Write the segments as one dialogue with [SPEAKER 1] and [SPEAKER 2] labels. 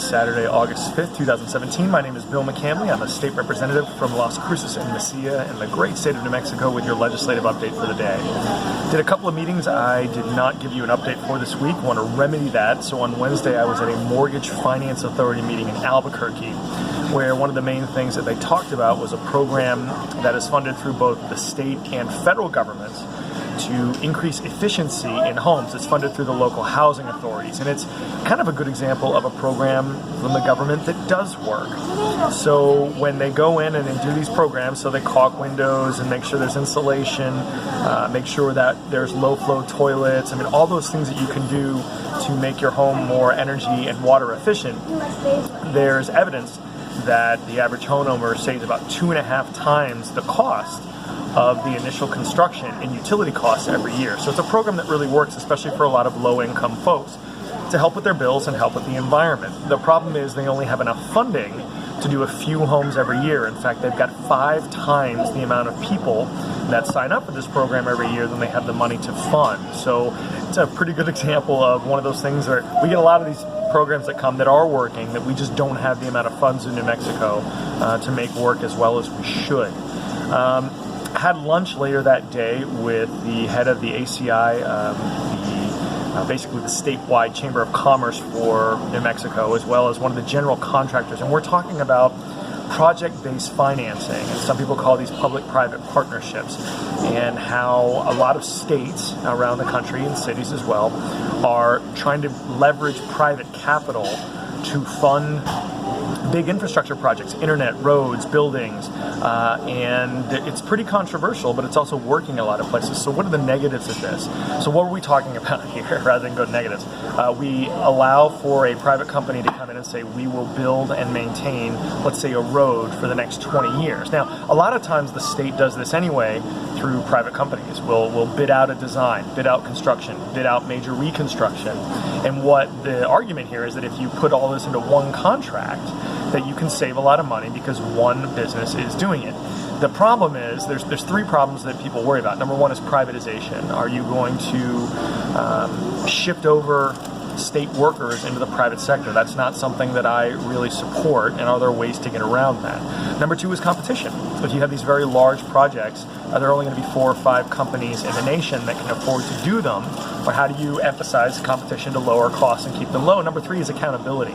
[SPEAKER 1] Saturday, August 5th, 2017. My name is Bill McCamley. I'm a state representative from Las Cruces and Mesilla in the great state of New Mexico with your legislative update for the day. Did a couple of meetings I did not give you an update for this week. Want to remedy that. So on Wednesday, I was at a Mortgage Finance Authority meeting in Albuquerque, where one of the main things that they talked about was a program that is funded through both the state and federal governments to increase efficiency in homes. It's funded through the local housing authorities, and it's kind of a good example of a program from the government that does work. So when they go in and they do these programs, so they caulk windows and make sure there's insulation, make sure that there's low flow toilets, all those things that you can do to make your home more energy and water efficient, there's evidence that the average homeowner saves about 2.5 times the cost of the initial construction and utility costs every year. So it's a program that really works, especially for a lot of low-income folks, to help with their bills and help with the environment. The problem is they only have enough funding to do a few homes every year. In fact, they've got 5 times the amount of people that sign up for this program every year than they have the money to fund. So it's a pretty good example of one of those things where we get a lot of these programs that come that are working, that we just don't have the amount of funds in New Mexico to make work as well as we should. Had lunch later that day with the head of the ACI, basically the statewide Chamber of Commerce for New Mexico, as well as one of the general contractors. And we're talking about project-based financing, and some people call these public-private partnerships, and how a lot of states around the country and cities as well are trying to leverage private capital to fund big infrastructure projects, internet, roads, buildings, and it's pretty controversial, but it's also working in a lot of places. So what are the negatives of this? So what are we talking about here rather than go to negatives? We allow for a private company to come in and say, we will build and maintain, let's say, a road for the next 20 years. Now, a lot of times the state does this anyway through private companies. We'll bid out a design, bid out construction, bid out major reconstruction. And what the argument here is that if you put all this into one contract, that you can save a lot of money because one business is doing it. The problem is, there's 3 problems that people worry about. Number 1 is privatization. Are you going to shift over state workers into the private sector? That's not something that I really support, and are there ways to get around that? Number 2 is competition. If you have these very large projects, are there only going to be 4 or 5 companies in the nation that can afford to do them? Or how do you emphasize competition to lower costs and keep them low? Number 3 is accountability.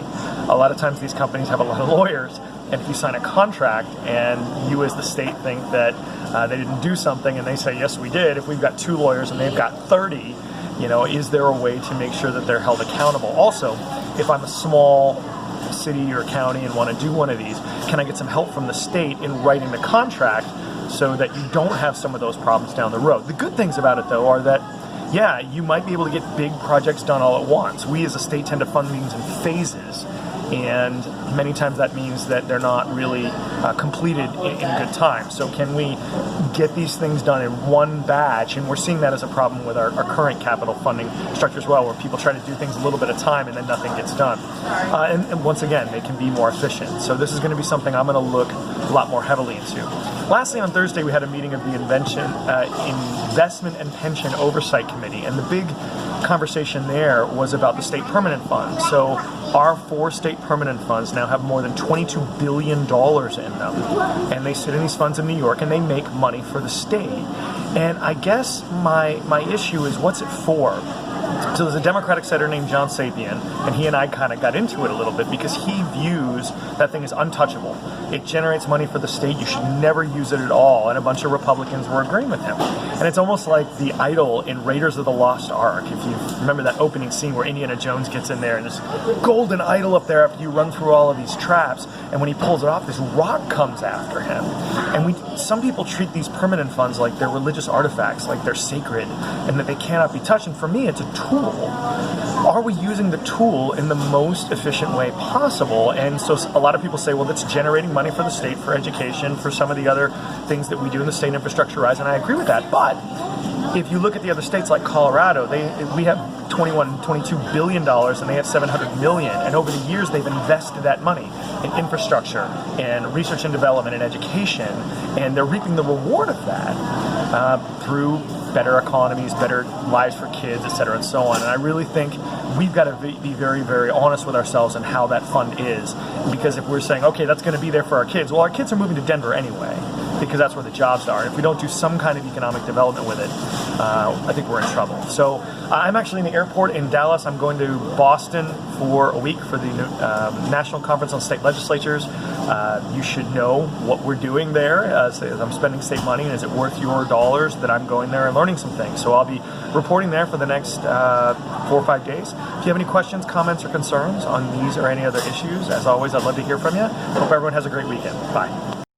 [SPEAKER 1] A lot of times these companies have a lot of lawyers, and if you sign a contract and you as the state think that they didn't do something and they say, yes, we did, if we've got 2 lawyers and they've got 30, is there a way to make sure that they're held accountable? Also, if I'm a small city or county and want to do one of these, can I get some help from the state in writing the contract so that you don't have some of those problems down the road? The good things about it, though, are that, yeah, you might be able to get big projects done all at once. We as a state tend to fund things in phases, and many times that means that they're not really completed in good time. So can we get these things done in one batch? And we're seeing that as a problem with our current capital funding structure as well, where people try to do things a little bit at a time and then nothing gets done. And once again, they can be more efficient. So this is going to be something I'm going to look a lot more heavily into. Lastly, on Thursday, we had a meeting of the Investment and Pension Oversight Committee, and the big conversation there was about the state permanent funds. So our 4 state permanent funds now have more than $22 billion in them, and they sit in these funds in New York and they make money for the state. And I guess my issue is, what's it for? So there's a Democratic senator named John Sapien, and he and I kind of got into it a little bit because he views that thing as untouchable. It generates money for the state. You should never use it at all. And a bunch of Republicans were agreeing with him. And it's almost like the idol in Raiders of the Lost Ark. If you remember that opening scene where Indiana Jones gets in there and this golden idol up there after you run through all of these traps, and when he pulls it off, this rock comes after him. And some people treat these permanent funds like they're religious artifacts, like they're sacred, and that they cannot be touched. And for me, it's a tool. Are we using the tool in the most efficient way possible? And so a lot of people say, well, that's generating money for the state, for education, for some of the other things that we do in the state infrastructure rise, and I agree with that. But if you look at the other states like Colorado, we have $22 billion and they have $700 million. And over the years, they've invested that money in infrastructure and research and development and education, and they're reaping the reward of that through better economies, better lives for kids, et cetera, and so on. And I really think we've got to be very, very honest with ourselves and how that fund is. Because if we're saying, okay, that's going to be there for our kids, well, our kids are moving to Denver anyway, because that's where the jobs are. If we don't do some kind of economic development with it, I think we're in trouble. So I'm actually in the airport in Dallas. I'm going to Boston for a week for the National Conference on State Legislatures. You should know what we're doing there as I'm spending state money, and is it worth your dollars that I'm going there and learning some things. So I'll be reporting there for the next 4 or 5 days. If you have any questions, comments, or concerns on these or any other issues, as always, I'd love to hear from you. Hope everyone has a great weekend. Bye.